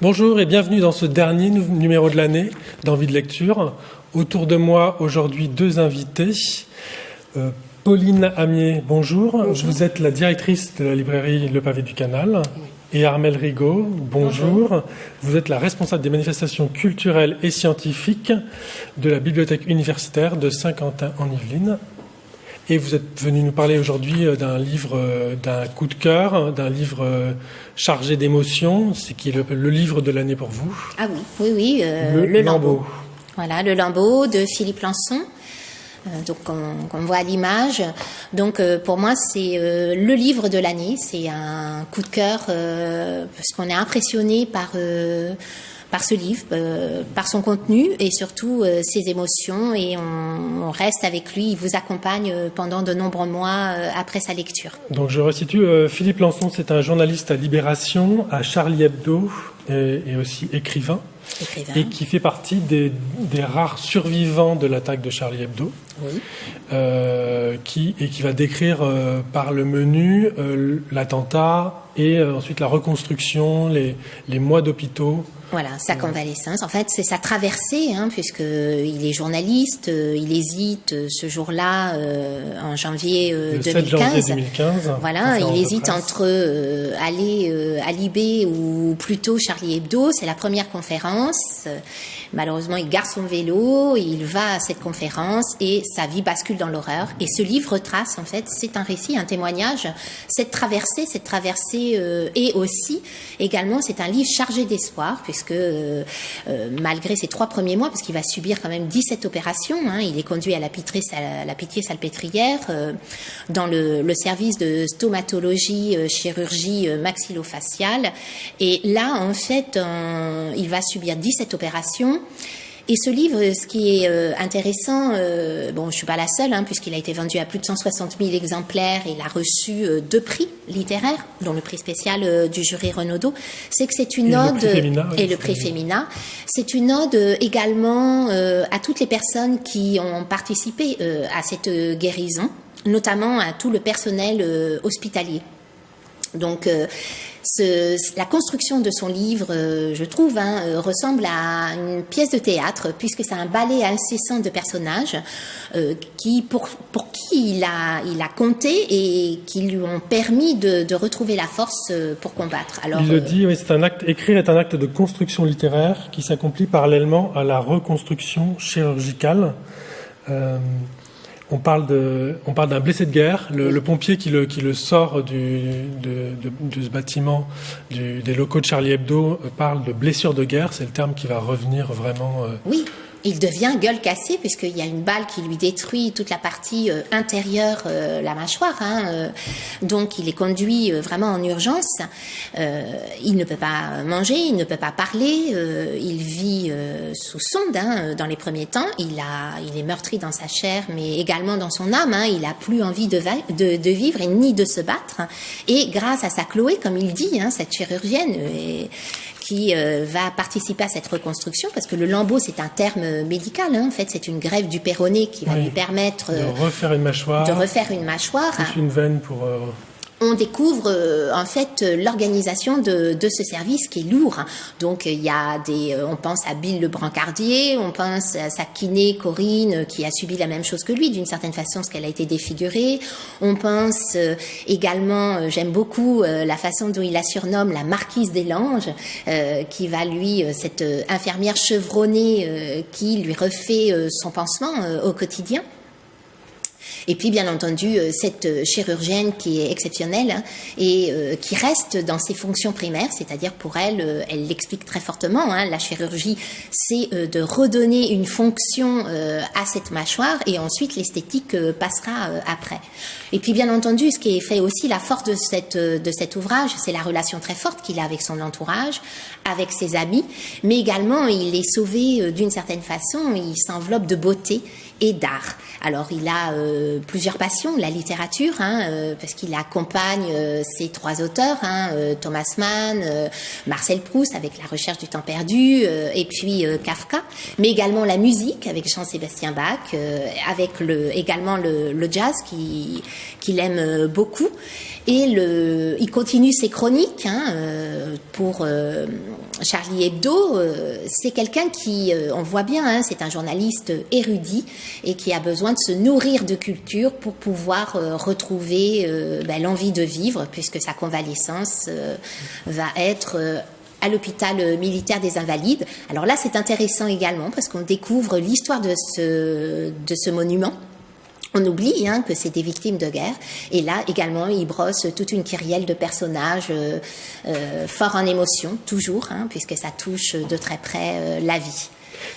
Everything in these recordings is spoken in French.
Bonjour et bienvenue dans ce dernier numéro de l'année d'Envie de lecture. Autour de moi aujourd'hui deux invités. Pauline Amier, bonjour. Vous êtes la directrice de la librairie Le Pavé du Canal. Et Armelle Rigaud, bonjour. Vous êtes la responsable des manifestations culturelles et scientifiques de la bibliothèque universitaire de Saint-Quentin en Yvelines. Et vous êtes venu nous parler aujourd'hui d'un livre, d'un coup de cœur, d'un livre chargé d'émotions, c'est qui est le livre de l'année pour vous. Ah oui, le Lambeau. Voilà, le Lambeau de Philippe Lançon. Donc qu'on voit à l'image. Donc pour moi c'est le livre de l'année. C'est un coup de cœur parce qu'on est impressionné par ce livre, par son contenu et surtout ses émotions, et on reste avec lui, il vous accompagne pendant de nombreux mois après sa lecture. Donc je resitue, Philippe Lançon, c'est un journaliste à Libération, à Charlie Hebdo et aussi écrivain. Et qui fait partie des rares survivants de l'attaque de Charlie Hebdo, oui. Qui va décrire par le menu l'attentat et ensuite la reconstruction, les mois d'hôpitaux. Voilà, sa convalescence. En fait, c'est sa traversée, puisqu'il est journaliste, il hésite ce jour-là, en janvier 2015. 7 janvier 2015. Voilà, il hésite entre aller à Libé ou plutôt Charlie Hebdo. C'est la première conférence. Malheureusement, il garde son vélo, il va à cette conférence et sa vie bascule dans l'horreur. Et ce livre retrace, en fait, c'est un récit, un témoignage, cette traversée et aussi, également, c'est un livre chargé d'espoir, puisque malgré ses 3 premiers mois, parce qu'il va subir quand même 17 opérations, il est conduit à la Pitié-Salpêtrière, dans le service de stomatologie, chirurgie maxillofaciale. Et là, en fait, il va subir 17 opérations. Et ce livre, ce qui est intéressant, je suis pas la seule, puisqu'il a été vendu à plus de 160 000 exemplaires et il a reçu 2 prix littéraires, dont le prix spécial du jury Renaudot, c'est que c'est une ode, et le prix Femina, c'est une ode également à toutes les personnes qui ont participé à cette guérison, notamment à tout le personnel hospitalier. Donc, la construction de son livre, je trouve, ressemble à une pièce de théâtre, puisque c'est un ballet incessant de personnages pour qui il a compté et qui lui ont permis de retrouver la force pour combattre. Alors, il le dit, oui, écrire est un acte de construction littéraire qui s'accomplit parallèlement à la reconstruction chirurgicale. On parle d'un blessé de guerre, le pompier qui le sort de ce bâtiment, des locaux de Charlie Hebdo, parle de blessure de guerre. C'est le terme qui va revenir vraiment. Oui. Il devient gueule cassée, puisqu'il y a une balle qui lui détruit toute la partie intérieure, la mâchoire. Donc, il est conduit vraiment en urgence. Il ne peut pas manger, il ne peut pas parler. Il vit sous sonde dans les premiers temps. Il est meurtri dans sa chair, mais également dans son âme. Il n'a plus envie de vivre et ni de se battre. Et grâce à sa Chloé, comme il dit, cette chirurgienne, qui va participer à cette reconstruction, parce que le lambeau, c'est un terme médical, en fait, c'est une greffe du péroné qui va lui permettre de refaire une mâchoire. Plus une veine pour... On découvre en fait l'organisation de ce service qui est lourd. Donc il y a on pense à Bill le brancardier, on pense à sa kiné Corinne qui a subi la même chose que lui d'une certaine façon, parce qu'elle a été défigurée. On pense également, j'aime beaucoup la façon dont il la surnomme la marquise des Langes, qui va cette infirmière chevronnée qui lui refait son pansement au quotidien. Et puis, bien entendu, cette chirurgienne qui est exceptionnelle et qui reste dans ses fonctions primaires, c'est-à-dire pour elle, elle l'explique très fortement, la chirurgie, c'est de redonner une fonction à cette mâchoire et ensuite l'esthétique passera après. Et puis, bien entendu, ce qui fait aussi la force de cet ouvrage, c'est la relation très forte qu'il a avec son entourage, avec ses amis, mais également il est sauvé d'une certaine façon, il s'enveloppe de beauté, et d'art. Alors il a plusieurs passions, la littérature, parce qu'il accompagne ces 3 auteurs, Thomas Mann, Marcel Proust avec La Recherche du temps perdu, et puis Kafka, mais également la musique avec Jean-Sébastien Bach, avec également le jazz qu'il aime beaucoup. Et il continue ses chroniques pour Charlie Hebdo. C'est quelqu'un qui, on voit bien, c'est un journaliste érudit et qui a besoin de se nourrir de culture pour pouvoir retrouver l'envie de vivre, puisque sa convalescence va être à l'hôpital militaire des Invalides. Alors là, c'est intéressant également parce qu'on découvre l'histoire de ce monument. On oublie que c'est des victimes de guerre. Et là, également, il brosse toute une kyrielle de personnages forts en émotion, toujours, puisque ça touche de très près la vie.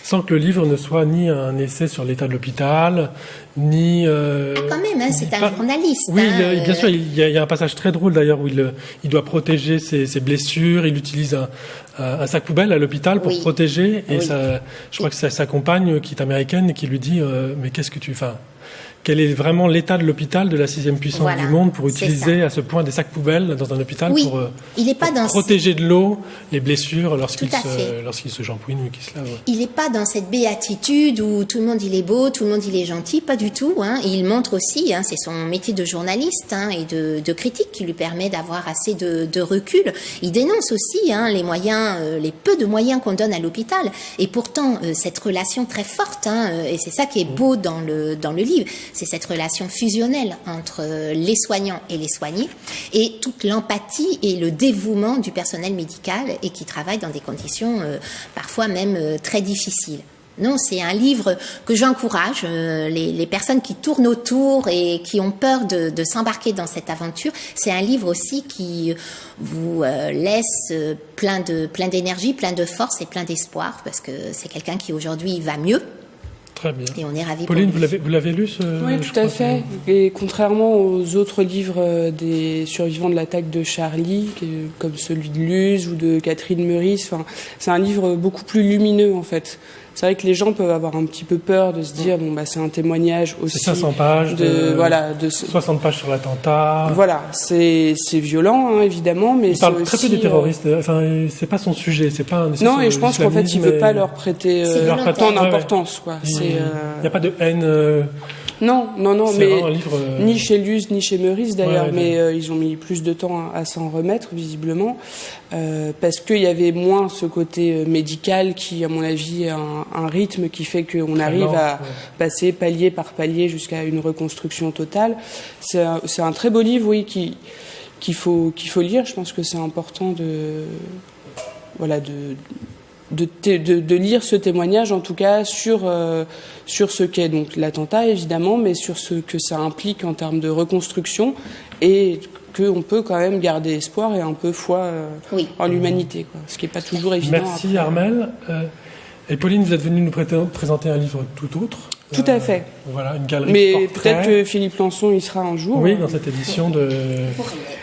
Sans que le livre ne soit ni un essai sur l'état de l'hôpital, ni... quand même, c'est un journaliste. Oui, bien sûr, il y a un passage très drôle d'ailleurs où il doit protéger ses blessures. Il utilise un sac poubelle à l'hôpital pour protéger. Et je crois que c'est sa compagne, qui est américaine, qui lui dit « Mais qu'est-ce que tu fais ?» Quel est vraiment l'état de l'hôpital de la 6e puissance du monde pour utiliser à ce point des sacs poubelles dans un hôpital pour protéger de l'eau les blessures lorsqu'il se shampouine ou qu'il se lave. Il n'est pas dans cette béatitude où tout le monde il est beau, tout le monde il est gentil, pas du tout. Et il montre aussi, c'est son métier de journaliste et de critique qui lui permet d'avoir assez de recul. Il dénonce aussi les moyens, les peu de moyens qu'on donne à l'hôpital. Et pourtant, cette relation très forte, et c'est ça qui est beau dans le livre, c'est cette relation fusionnelle entre les soignants et les soignés et toute l'empathie et le dévouement du personnel médical et qui travaille dans des conditions parfois même très difficiles. Non, c'est un livre que j'encourage, les personnes qui tournent autour et qui ont peur de s'embarquer dans cette aventure. C'est un livre aussi qui vous laisse plein d'énergie, plein de force et plein d'espoir parce que c'est quelqu'un qui aujourd'hui va mieux. Très bien. Et on est ravis. Pauline, vous l'avez lu Oui, tout à fait. Et contrairement aux autres livres des survivants de l'attaque de Charlie, comme celui de Luz ou de Catherine Meurice, c'est un livre beaucoup plus lumineux en fait. C'est vrai que les gens peuvent avoir un petit peu peur de se dire c'est un témoignage aussi. C'est 500 pages, de 60 pages sur l'attentat. Voilà, c'est violent évidemment, mais il parle très peu des terroristes. C'est pas son sujet, c'est pas un essai non, et je pense qu'en fait il veut pas leur prêter tant d'importance quoi. Il n'y a pas de haine. Non, c'est mais un livre, ni chez Luz ni chez Meurice d'ailleurs, mais ils ont mis plus de temps à s'en remettre visiblement, parce qu'il y avait moins ce côté médical qui, à mon avis, a un rythme qui fait qu'on arrive à passer palier par palier jusqu'à une reconstruction totale. C'est un très beau livre, oui, qu'il faut lire. Je pense que c'est important de lire ce témoignage, en tout cas sur ce qu'est donc l'attentat évidemment, mais sur ce que ça implique en termes de reconstruction et qu'on peut quand même garder espoir et un peu foi en l'humanité, quoi, ce qui n'est pas toujours évident. Merci Armelle. Et Pauline, vous êtes venue nous présenter un livre tout autre. Tout à fait. Voilà, une galerie mais de portraits. Peut-être que Philippe Lançon y sera un jour. Oui, dans cette édition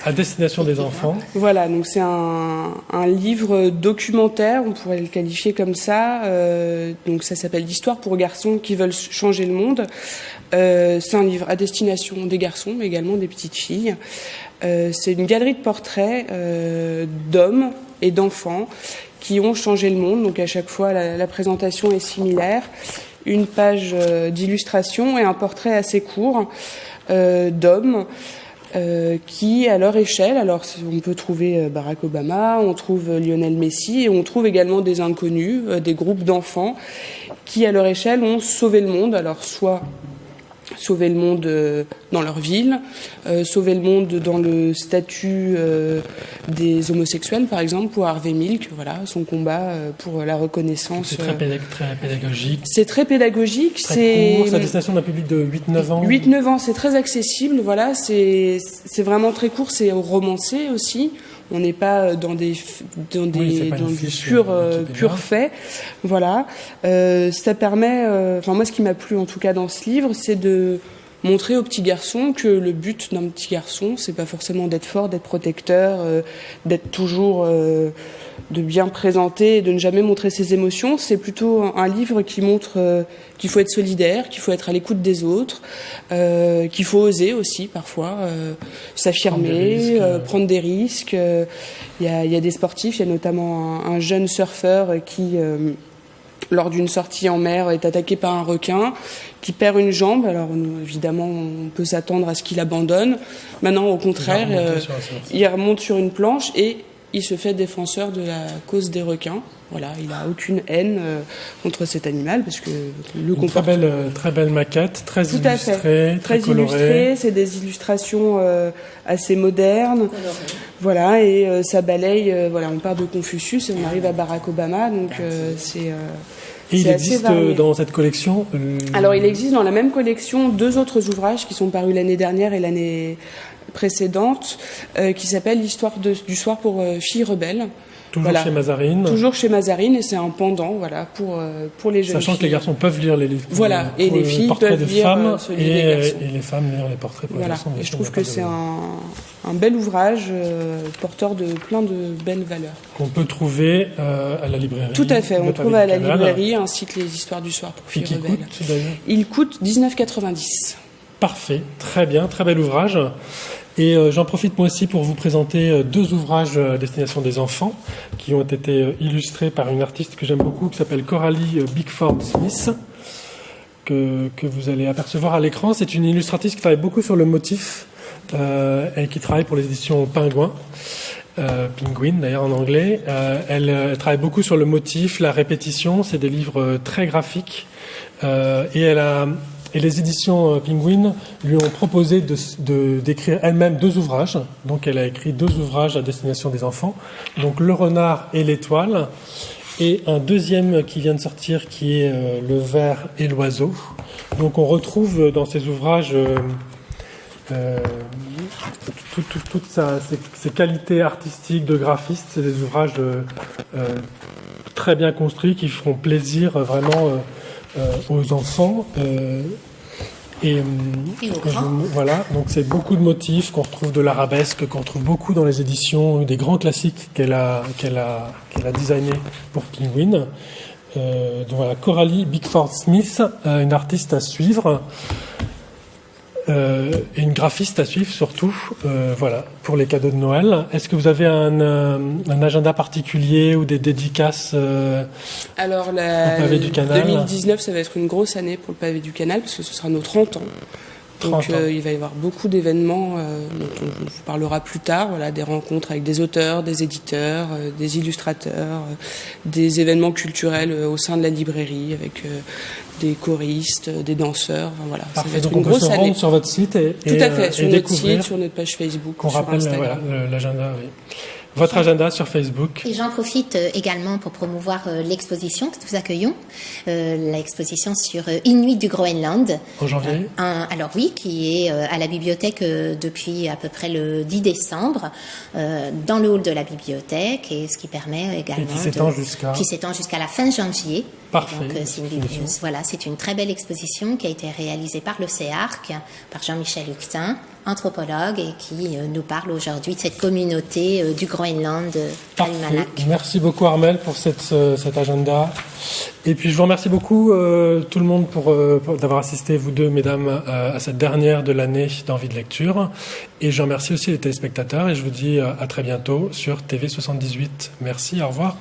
à destination des enfants. Voilà, donc c'est un livre documentaire, on pourrait le qualifier comme ça. Donc ça s'appelle l'histoire pour garçons qui veulent changer le monde. C'est un livre à destination des garçons, mais également des petites filles. C'est une galerie de portraits d'hommes et d'enfants qui ont changé le monde. Donc à chaque fois, la présentation est similaire. Une page d'illustration et un portrait assez court d'hommes qui, à leur échelle, alors on peut trouver Barack Obama, on trouve Lionel Messi et on trouve également des inconnus, des groupes d'enfants qui, à leur échelle, ont sauvé le monde. Alors soit sauver le monde dans leur ville, sauver le monde dans le statut des homosexuels, par exemple, pour Harvey Milk, voilà, son combat pour la reconnaissance. C'est très pédagogique. C'est très pédagogique. C'est court, c'est à destination d'un public de 8-9 ans. 8-9 ans, c'est très accessible, voilà, c'est vraiment très court, c'est romancé aussi. On n'est pas dans du pur fait, voilà. Ça permet, moi, ce qui m'a plu en tout cas dans ce livre, c'est de montrer aux petits garçons que le but d'un petit garçon, c'est pas forcément d'être fort, d'être protecteur, d'être toujours de bien présenter et de ne jamais montrer ses émotions. C'est plutôt un livre qui montre qu'il faut être solidaire, qu'il faut être à l'écoute des autres, qu'il faut oser aussi parfois s'affirmer, prendre des risques. Il y a des sportifs, il y a notamment un jeune surfeur qui lors d'une sortie en mer, est attaqué par un requin, qui perd une jambe. Alors, évidemment, on peut s'attendre à ce qu'il abandonne. Maintenant, au contraire, il remonte sur une planche et il se fait défenseur de la cause des requins. Voilà, il n'a aucune haine contre cet animal, parce que le comportement... Très belle maquette, très illustrée, très colorée. C'est des illustrations assez modernes. Voilà, et ça balaye. Voilà, on part de Confucius et on arrive à Barack Obama, donc c'est... Et il existe dans cette collection Alors, il existe dans la même collection 2 autres ouvrages qui sont parus l'année dernière et l'année précédente, qui s'appelle l'histoire du soir pour filles rebelles. Toujours chez Mazarine. Toujours chez Mazarine, et c'est un pendant, voilà, pour les jeunes filles. Sachant que les garçons peuvent lire les livres. Voilà, et les filles peuvent lire femmes, et les femmes lire les portraits pour les garçons. Et je trouve que c'est un bel ouvrage porteur de plein de belles valeurs. Qu'on peut trouver à la librairie. Tout à fait, on trouve à la librairie ainsi que les histoires du soir pour filles rebelles. Il coûte 19,90 €. Parfait, très bien, très bel ouvrage. Et j'en profite moi aussi pour vous présenter 2 ouvrages à destination des enfants qui ont été illustrés par une artiste que j'aime beaucoup qui s'appelle Coralie Bickford-Smith, que vous allez apercevoir à l'écran. C'est une illustratrice qui travaille beaucoup sur le motif et qui travaille pour les éditions Penguin. Penguin d'ailleurs en anglais. Elle travaille beaucoup sur le motif, la répétition. C'est des livres très graphiques et les éditions Penguin lui ont proposé d'écrire elle-même 2 ouvrages. Donc elle a écrit 2 ouvrages à destination des enfants. Donc Le Renard et l'Étoile. Et un deuxième qui vient de sortir qui est Le Ver et l'Oiseau. Donc on retrouve dans ces ouvrages toutes ses qualités artistiques de graphiste. C'est des ouvrages très bien construits qui feront plaisir vraiment aux enfants voilà, donc c'est beaucoup de motifs qu'on retrouve de l'arabesque, qu'on retrouve beaucoup dans les éditions des grands classiques qu'elle a designé pour Penguin. Donc voilà, Coralie Bickford-Smith, une artiste à suivre. Et une graphiste à suivre surtout, voilà, pour les cadeaux de Noël. Est-ce que vous avez un agenda particulier ou des dédicaces Alors, au Pavé du Canal 2019, ça va être une grosse année pour le Pavé du Canal, parce que ce sera nos 30 ans. Donc il va y avoir beaucoup d'événements dont on vous parlera plus tard, voilà, des rencontres avec des auteurs, des éditeurs, des illustrateurs, des événements culturels au sein de la librairie avec des choristes, des danseurs, voilà. Parfait. Ça va être donc une on peut grosse se année. rendre sur votre site Tout à fait, sur et notre site, sur notre page Facebook, qu'on sur rappelle Instagram. voilà, l'agenda, oui. Votre agenda sur Facebook. Et j'en profite également pour promouvoir l'exposition que nous accueillons, l'exposition sur Inuit du Groenland. En janvier. Alors oui, qui est à la bibliothèque depuis à peu près le 10 décembre, dans le hall de la bibliothèque, et ce qui permet également... Qui s'étend jusqu'à la fin janvier. Parfait. Donc c'est une très belle exposition qui a été réalisée par le CEARC, par Jean-Michel Huctin, anthropologue, et qui nous parle aujourd'hui de cette communauté du Groenland à Umanak. Merci beaucoup Armelle pour cet agenda. Et puis je vous remercie beaucoup tout le monde pour d'avoir assisté, vous deux mesdames, à cette dernière de l'année d'Envie de lecture. Et je remercie aussi les téléspectateurs et je vous dis à très bientôt sur TV78. Merci, au revoir.